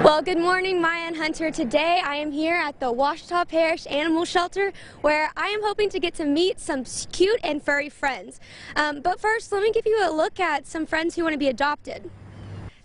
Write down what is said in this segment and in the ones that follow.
Well, good morning, Maya and Hunter. Today I am here at the Ouachita Parish Animal Shelter where I am hoping to get to meet some cute and furry friends. But first, let me give you a look at some friends who want to be adopted.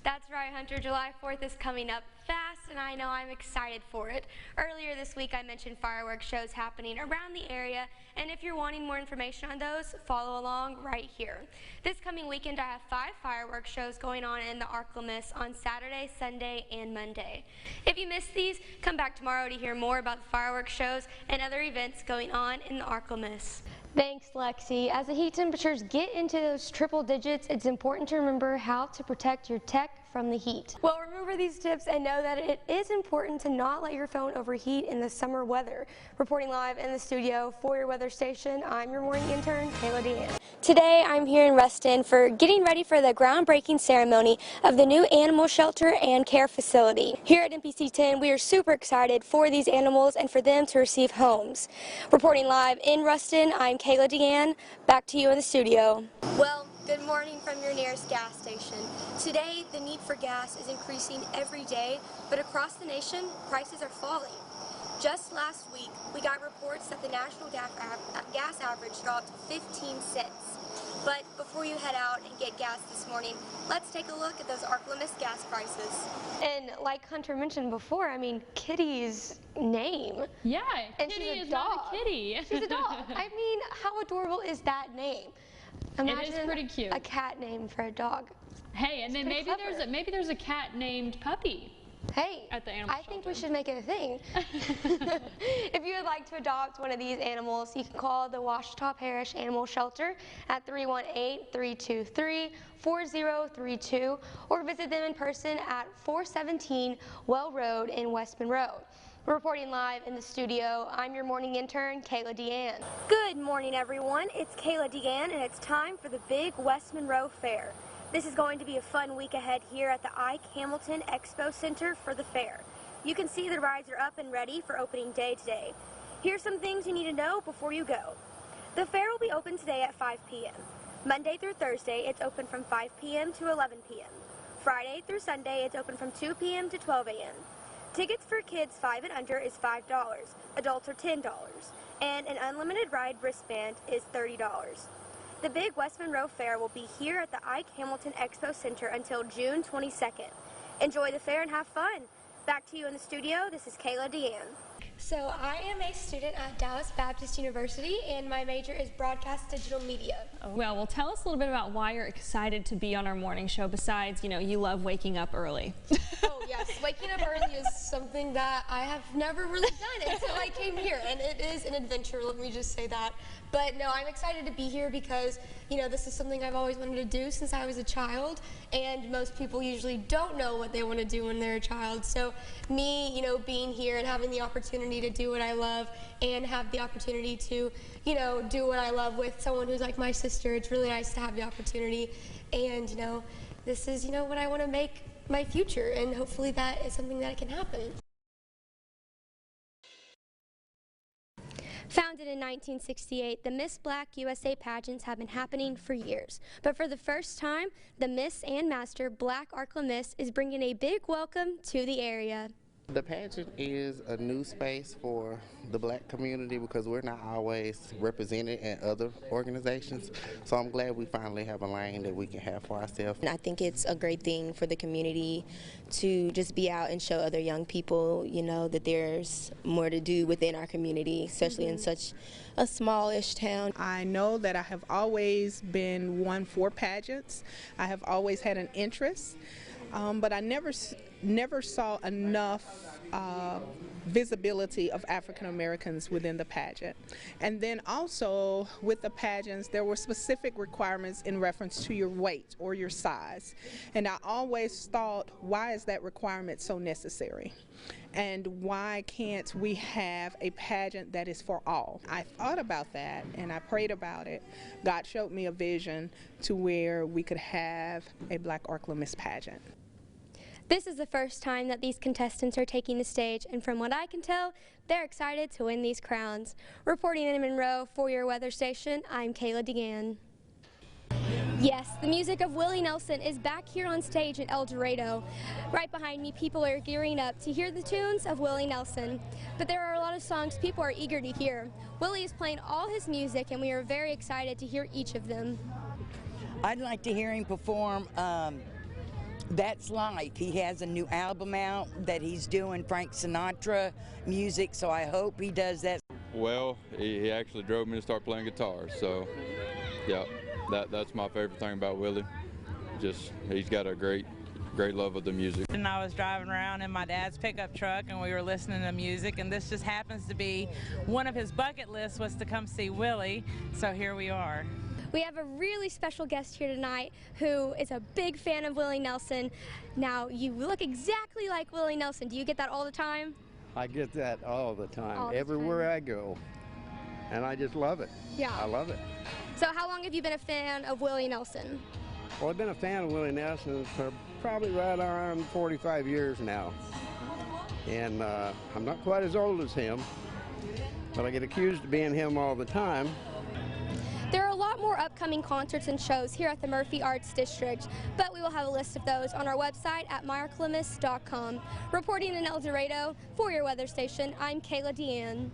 That's right, Hunter. July 4th is coming up fast, and I know I'm excited for it. Earlier this week, I mentioned fireworks shows happening around the area, and if you're wanting more information on those, follow along right here. This coming weekend, I have 5 fireworks shows going on in the Arklamis on Saturday, Sunday, and Monday. If you missed these, come back tomorrow to hear more about the fireworks shows and other events going on in the Arklamis. Thanks, Lexi. As the heat temperatures get into those triple digits, it's important to remember how to protect your tech from the heat. Well, remember these tips and know that it is important to not let your phone overheat in the summer weather. Reporting live in the studio for your weather station, I'm your morning intern, Cayla. Today, I'm here in Ruston for getting ready for the groundbreaking ceremony of the new animal shelter and care facility. Here at NPC 10, we are super excited for these animals and for them to receive homes. Reporting live in Ruston, I'm Cayla Deanne. Back to you in the studio. Well, good morning from your nearest gas station. Today, the need for gas is increasing every day, but across the nation, prices are falling. Just last week, we got reports that the national gas average dropped 15 cents. But before you head out and get gas this morning, let's take a look at those Arklamis gas prices. And like Hunter mentioned before, I mean, Kitty's name. Yeah, and Kitty she's a is dog. not a kitty. She's a dog. I mean, how adorable is that name? Imagine it is pretty cute. A cat name for a dog. Hey, and then maybe there's a cat named Puppy. Hey, at the animal I think we should make it a thing. If you would like to adopt one of these animals, you can call the Ouachita Parish Animal Shelter at 318-323-4032 or visit them in person at 417 Well Road in West Monroe. Reporting live in the studio, I'm your morning intern, Cayla Deanne. Good morning, everyone. It's Cayla Deanne, and it's time for the big West Monroe Fair. This is going to be a fun week ahead here at the Ike Hamilton Expo Center for the fair. You can see the rides are up and ready for opening day today. Here's some things you need to know before you go. The fair will be open today at 5 p.m. Monday through Thursday, it's open from 5 p.m. to 11 p.m. Friday through Sunday, it's open from 2 p.m. to 12 a.m. Tickets for kids 5 and under is $5, adults are $10, and an unlimited ride wristband is $30. The big West Monroe Fair will be here at the Ike Hamilton Expo Center until June 22nd. Enjoy the fair and have fun. Back to you in the studio, this is Cayla Deanne. So I am a student at Dallas Baptist University, and my major is broadcast digital media. Well, tell us a little bit about why you're excited to be on our morning show besides, you love waking up early. Oh yes, waking up early is something that I have never really done until I came here, and it is an adventure, let me just say that. But no, I'm excited to be here because, this is something I've always wanted to do since I was a child, and most people usually don't know what they want to do when they're a child. So me, being here and having the opportunity to do what I love and have the opportunity to, do what I love with someone who's like my sister, it's really nice to have the opportunity. And, this is, what I want to make my future, and hopefully that is something that can happen. Founded in 1968, the Miss Black USA pageants have been happening for years. But for the first time, the Miss and Master Black Arklamis is bringing a big welcome to the area. The pageant is a new space for the black community because we're not always represented in other organizations. So I'm glad we finally have a lane that we can have for ourselves. I think it's a great thing for the community to just be out and show other young people, that there's more to do within our community, especially in such a smallish town. I know that I have always been one for pageants. I have always had an interest. But I never saw enough visibility of African Americans within the pageant. And then also with the pageants, there were specific requirements in reference to your weight or your size. And I always thought, why is that requirement so necessary? And why can't we have a pageant that is for all? I thought about that and I prayed about it. God showed me a vision to where we could have a Black Arklamis pageant. This is the first time that these contestants are taking the stage, and from what I can tell, they're excited to win these crowns. Reporting in Monroe for your weather station, I'm Cayla Deanne. Yes, The music of Willie Nelson is back here on stage at El Dorado. Right behind me, people are gearing up to hear the tunes of Willie Nelson. But there are a lot of songs people are eager to hear. Willie is playing all his music, and we are very excited to hear each of them. I'd like to hear him perform That's Life. He has a new album out that he's doing Frank Sinatra music, so I hope he does that. Well, he actually drove me to start playing guitar, so yeah, that's my favorite thing about Willie. Just he's got a great love of the music. And I was driving around in my dad's pickup truck and we were listening to music, and this just happens to be one of his bucket lists was to come see Willie, so here we are. We have a really special guest here tonight who is a big fan of Willie Nelson. Now, you look exactly like Willie Nelson. Do you get that all the time? I get that all the time, All the everywhere time. I go, and I just love it. Yeah. I love it. So how long have you been a fan of Willie Nelson? Well, I've been a fan of Willie Nelson for probably right around 45 years now, and I'm not quite as old as him, but I get accused of being him all the time. There are a lot more upcoming concerts and shows here at the Murphy Arts District, but we will have a list of those on our website at myarclemis.com. Reporting in El Dorado for your weather station, I'm Cayla Deanne.